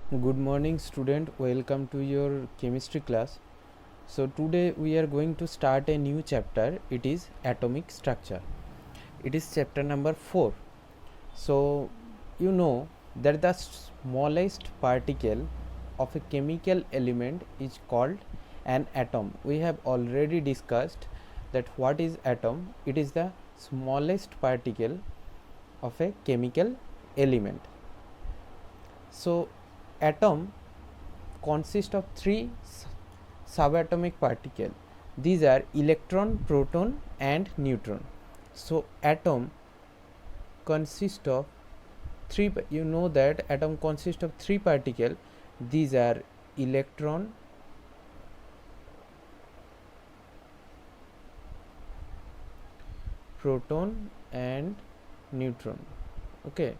Good morning student, welcome to your chemistry class. So today we are going to start a new chapter. It is atomic structure. It is chapter number 4. So you know that the smallest particle of a chemical element is called an atom. We have already discussed that what is atom. It is the smallest particle of a chemical element. So atom consist of three subatomic particles. These are electron, proton and neutron. So atom consists of three, you know that atom consists of three particles. These are electron, proton and neutron. Okay,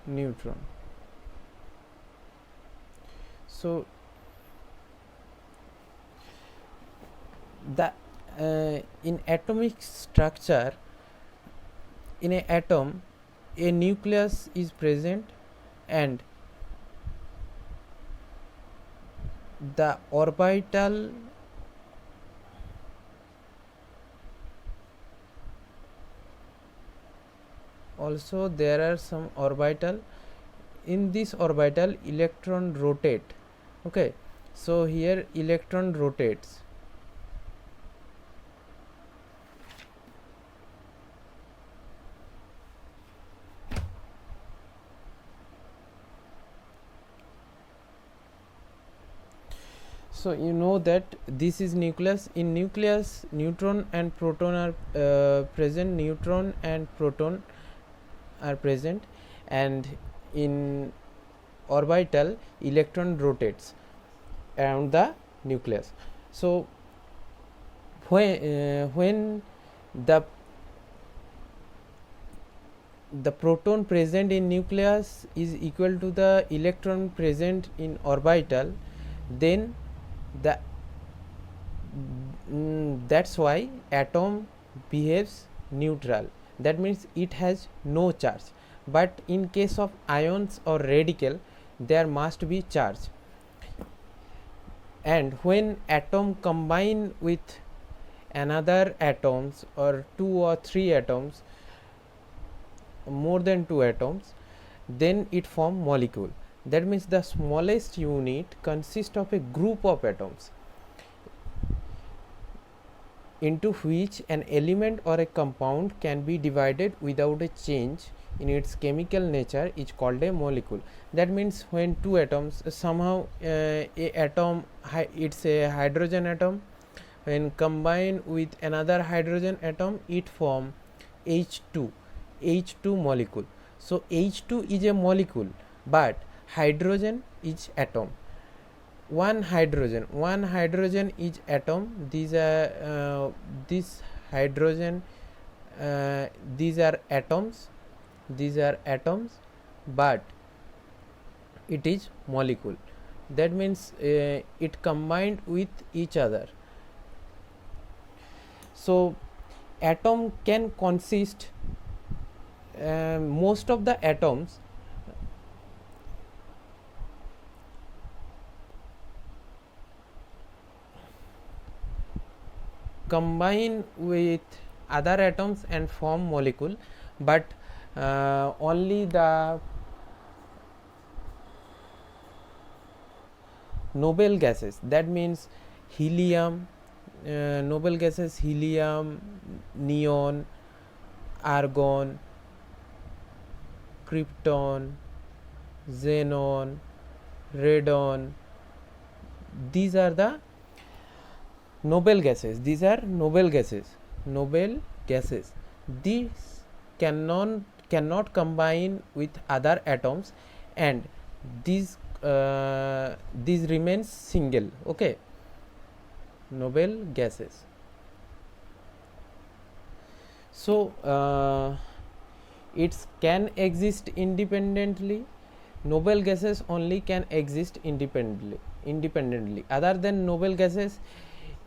neutron. So the in atomic structure, in an atom a nucleus is present and the orbital also there are some orbital. In this orbital electron rotate. Okay, so here electron rotates. So you know that this is nucleus. In nucleus neutron and proton are present. Neutron and proton are present, and in orbital electron rotates around the nucleus. So when the proton present in nucleus is equal to the electron present in orbital, then the that's why atom behaves neutral. That means it has no charge. But in case of ions or radical, there must be charge. And when atom combine with another atoms or two or three atoms, more than two atoms, then it form molecule. That means the smallest unit consists of a group of atoms into which an element or a compound can be divided without a change in its chemical nature is called a molecule. That means when two atoms somehow a atom it's a hydrogen atom, when combined with another hydrogen atom it form H2 molecule. So H2 is a molecule, but hydrogen is atom. One hydrogen is atom. These are this hydrogen, these are atoms, but it is molecule. That means it combined with each other. So atom can consist, most of the atoms combine with other atoms and form molecule, but only the noble gases, that means helium, noble gases helium, neon, argon, krypton, xenon, radon, these are the noble gases. These are noble gases. These cannot combine with other atoms, and these remains single. Okay, noble gases. So it can exist independently. Noble gases only can exist independently. Other than noble gases,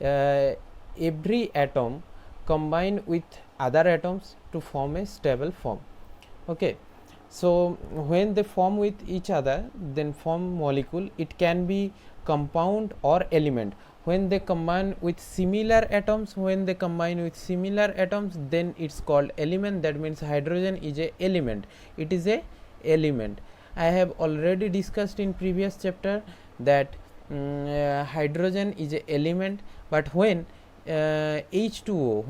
every atom combined with other atoms to form a stable form. Okay, so when they form with each other, then form molecule. It can be compound or element. When they combine with similar atoms, then it's called element. That means hydrogen is a element. It is a element. I have already discussed in previous chapter that hydrogen is a element, but when H2O,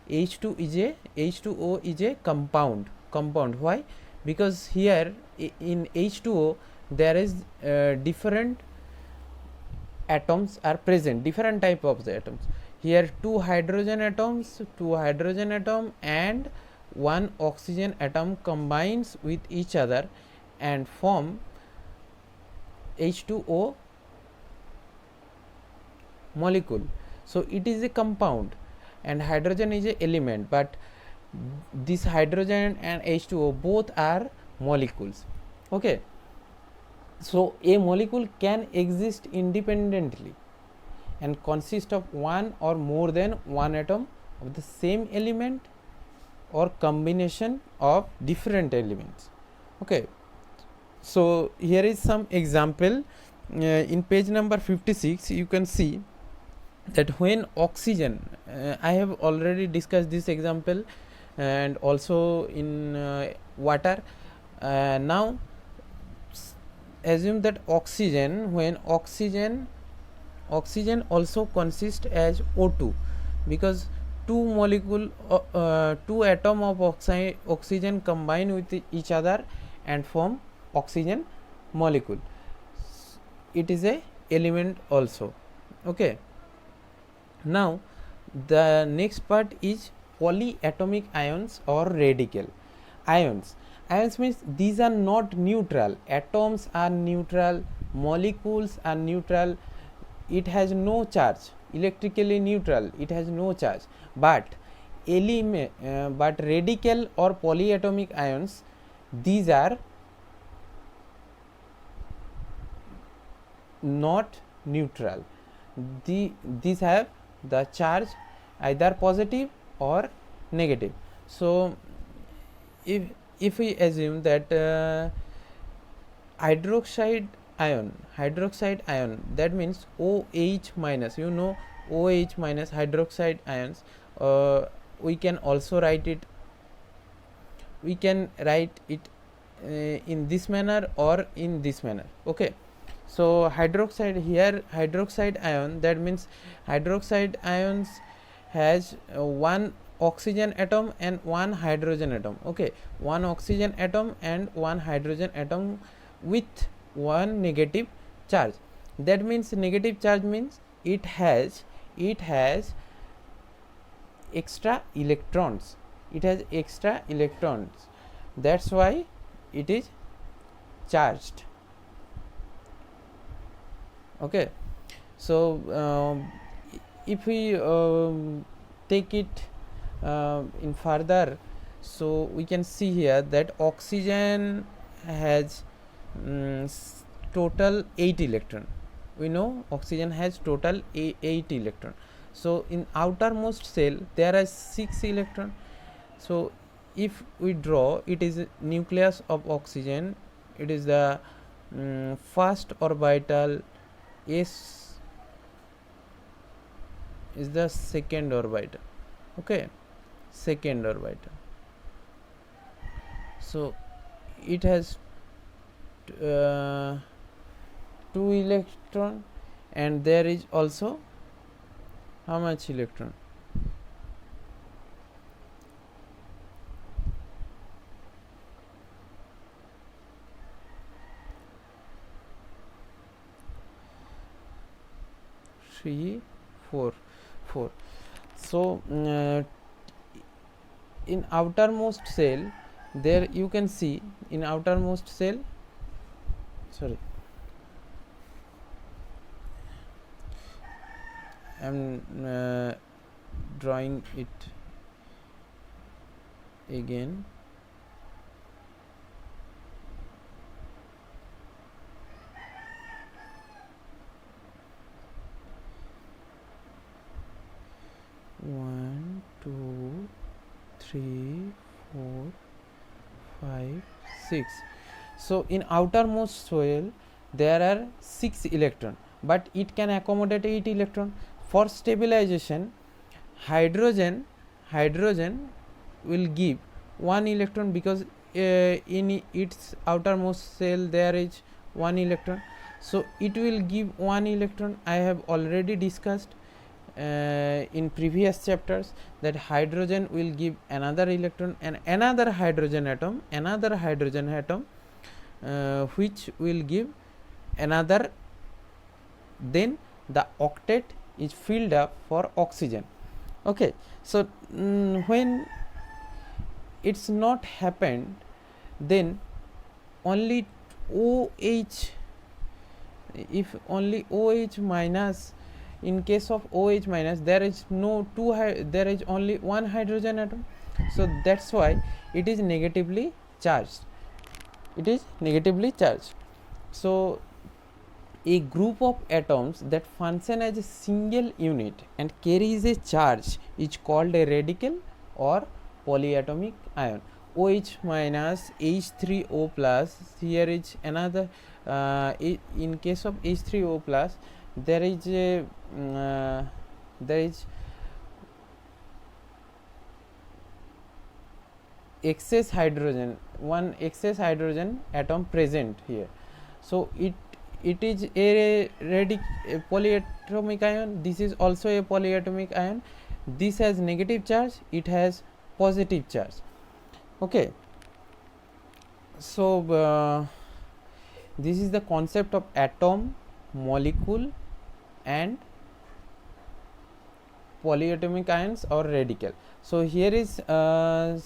H2O is a compound. Why? Because here in H2O there is different atoms are present, different type of the atoms. Here two hydrogen atom and one oxygen atom combines with each other and form H2O molecule. So it is a compound and hydrogen is a element, but this hydrogen and H2O both are molecules. Okay, so a molecule can exist independently and consist of one or more than one atom of the same element or combination of different elements. Okay, so here is some example. In page number 56 you can see that when oxygen, I have already discussed this example and also in water. Now assume that when oxygen also consists as O2, because two atom of oxygen combine with each other and form oxygen molecule. It is a element also. Okay, now the next part is polyatomic ions or radical ions. Ions means these are not neutral. Atoms are neutral, molecules are neutral, it has no charge, electrically neutral, it has no charge. But radical or polyatomic ions, these are not neutral. These have the charge either positive or negative. So if we assume that hydroxide ion, that means OH minus, OH minus hydroxide ions, we can also write it in this manner or in this manner. Okay, so hydroxide ion, that means hydroxide ions has one oxygen atom and one hydrogen atom. Okay, one oxygen atom and one hydrogen atom with one negative charge. That means negative charge means it has extra electrons. That's why it is charged. Okay, so if we take it in further, so we can see here that oxygen has total 8 electron. We know oxygen has total 8 electron. So in outermost cell there are 6 electron. So if we draw, it is nucleus of oxygen, it is the first orbital, S is the second orbital. Okay, second orbital. So it has 2 electron, and there is also how much electron? Three, four. So in outermost cell, there you can see in outermost cell, I am drawing it again. One, two, 4 5 6. So in outermost shell there are 6 electron, but it can accommodate 8 electron. For stabilization, hydrogen will give 1 electron, because in its outermost shell there is 1 electron, so it will give 1 electron. I have already discussed in previous chapters that hydrogen will give another electron and another hydrogen atom which will give another. Then the octet is filled up for oxygen. Okay, so when it's not happened, then only OH, if only OH minus, in case of OH minus there is no there is only one hydrogen atom, so that's why it is negatively charged. So a group of atoms that function as a single unit and carries a charge is called a radical or polyatomic ion. OH minus, H3O plus, here is another in case of H3O plus there is excess hydrogen, one excess hydrogen atom present here, so it is a polyatomic ion. This is also a polyatomic ion. This has negative charge, it has positive charge. Okay, so this is the concept of atom, molecule and polyatomic ions or radical. So here is the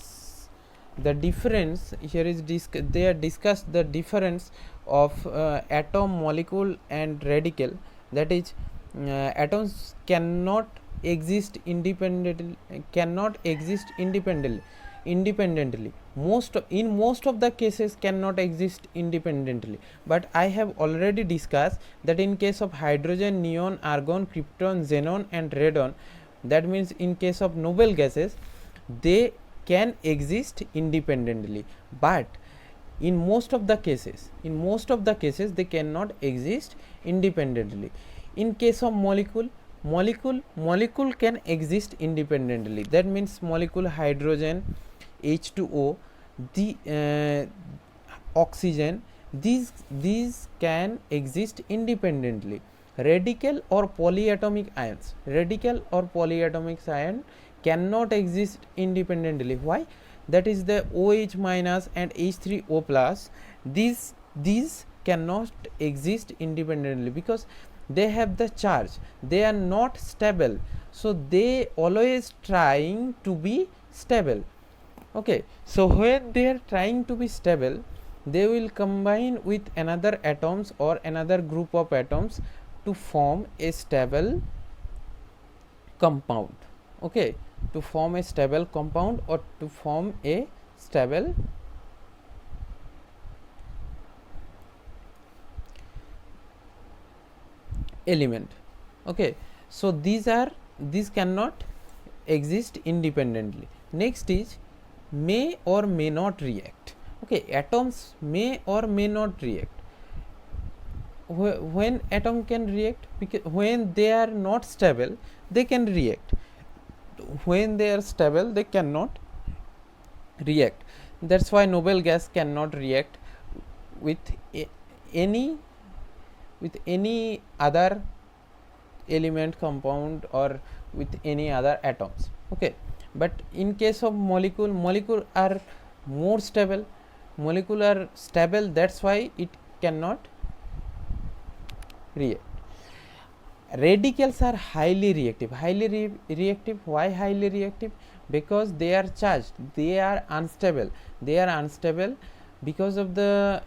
difference. Here is they are discussed the difference of atom, molecule and radical. That is, atoms cannot exist independently. In most of the cases cannot exist independently, but I have already discussed that in case of hydrogen, neon, argon, krypton, xenon and radon, that means in case of noble gases, they can exist independently, but in most of the cases they cannot exist independently. In case of molecule can exist independently. That means molecule hydrogen, H2O, the oxygen, these can exist independently. Radical or polyatomic ion cannot exist independently. Why? That is the OH minus and H3O plus, these cannot exist independently because they have the charge, they are not stable, so they always trying to be stable. Okay, so when they are trying to be stable, they will combine with another atoms or another group of atoms to form a stable compound. Okay, to form a stable compound or to form a stable element. Okay, so these cannot exist independently. Next is may or may not react. Okay, atoms may or may not react. When atom can react, because when they are not stable they can react, when they are stable they cannot react. That's why noble gas cannot react with any other element, compound or with any other atoms. Okay, but in case of molecule are more stable, that's why it cannot react. Radicals are highly reactive. Why highly reactive? Because they are charged, they are unstable because of the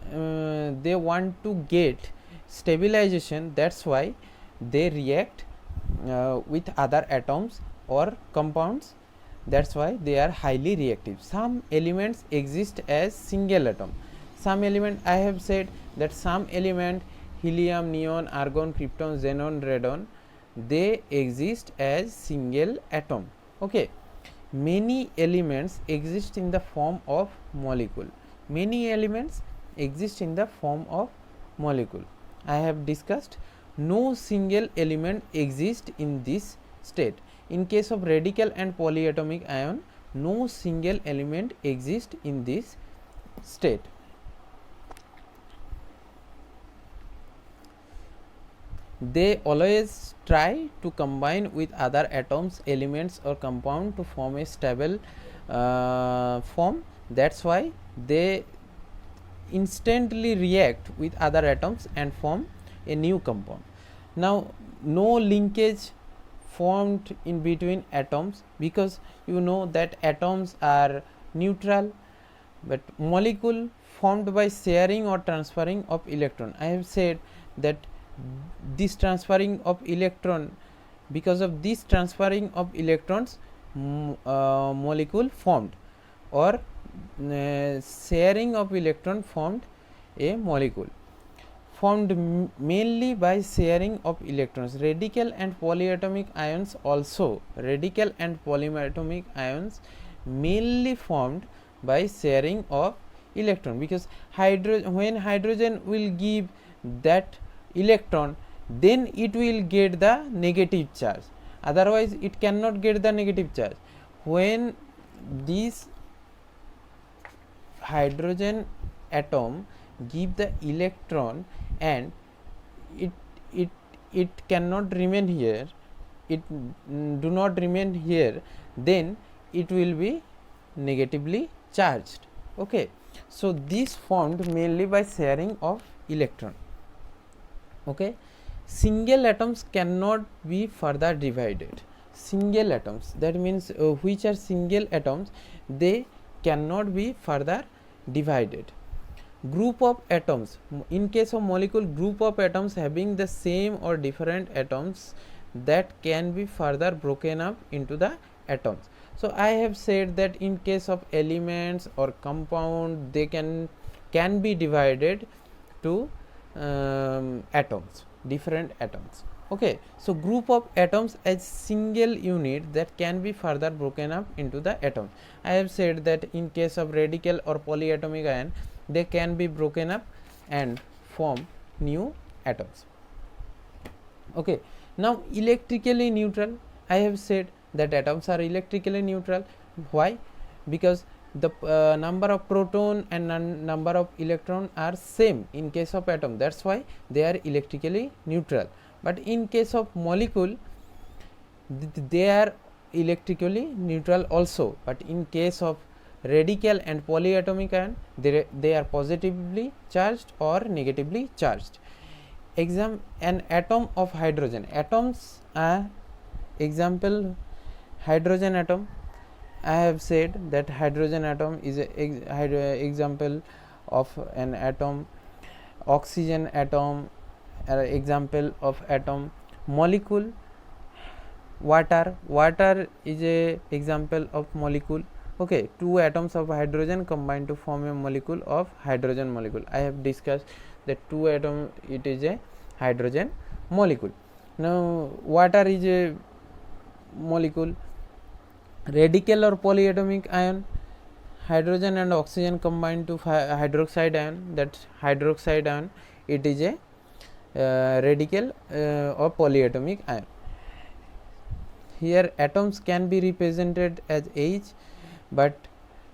they want to get stabilization. That's why they react with other atoms or compounds. That's why they are highly reactive. Some elements exist as single atom. Some element, I have said that some element, helium, neon, argon, krypton, xenon, radon, they exist as single atom. Okay, many elements exist in the form of molecule. Many elements exist in the form of molecule. I have discussed no single element exists in this state. In case of radical and polyatomic ion, no single element exists in this state. They always try to combine with other atoms, elements or compound to form a stable form. That's why they instantly react with other atoms and form a new compound. Now, no linkage formed in between atoms, because you know that atoms are neutral, but molecule formed by sharing or transferring of electron. I have said that this transferring of electron, because of this transferring of electrons, molecule formed, or sharing of electron formed a molecule. Formed mainly by sharing of electrons. Radical and polyatomic ions also, radical and polyatomic ions mainly formed by sharing of electron, because when hydrogen will give that electron, then it will get the negative charge, otherwise it cannot get the negative charge. When this hydrogen atom give the electron and it cannot remain here, it do not remain here, then it will be negatively charged. Okay, so this formed mainly by sharing of electron. Okay, single atoms cannot be further divided. Single atoms, that means which are single atoms, they cannot be further divided. Group of atoms, in case of molecule, group of atoms having the same or different atoms that can be further broken up into the atoms. So I have said that in case of elements or compound, they can be divided to atoms, different atoms. Okay, so group of atoms as single unit that can be further broken up into the atoms. I have said that in case of radical or polyatomic ion, they can be broken up and form new atoms. Okay, now electrically neutral, I have said that atoms are electrically neutral. Why? Because the number of proton and number of electron are same in case of atom, that's why they are electrically neutral. But in case of molecule, they are electrically neutral also, but in case of radical and polyatomic ion, they are positively charged or negatively charged. An atom of hydrogen, atoms are example hydrogen atom. I have said that hydrogen atom is a example of an atom. Oxygen atom are example of atom. Molecule, water is a example of molecule. Okay, two atoms of hydrogen combine to form a molecule of hydrogen molecule. I have discussed that two atom, it is a hydrogen molecule. Now water is a molecule. Radical or polyatomic ion, hydrogen and oxygen combine to hydroxide ion, that hydroxide ion, it is a radical or polyatomic ion. Here atoms can be represented as H, but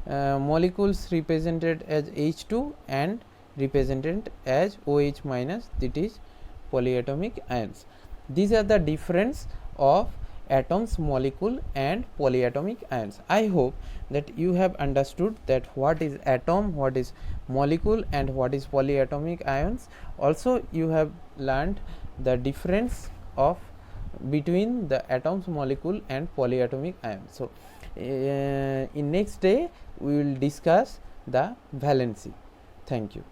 molecules represented as H2 and represented as OH minus, that is polyatomic ions. These are the difference of atoms, molecule and polyatomic ions. I hope that you have understood that what is atom, what is molecule and what is polyatomic ions. Also you have learned the difference of between the atoms, molecule and polyatomic ions. So in next day we will discuss the valency. Thank you.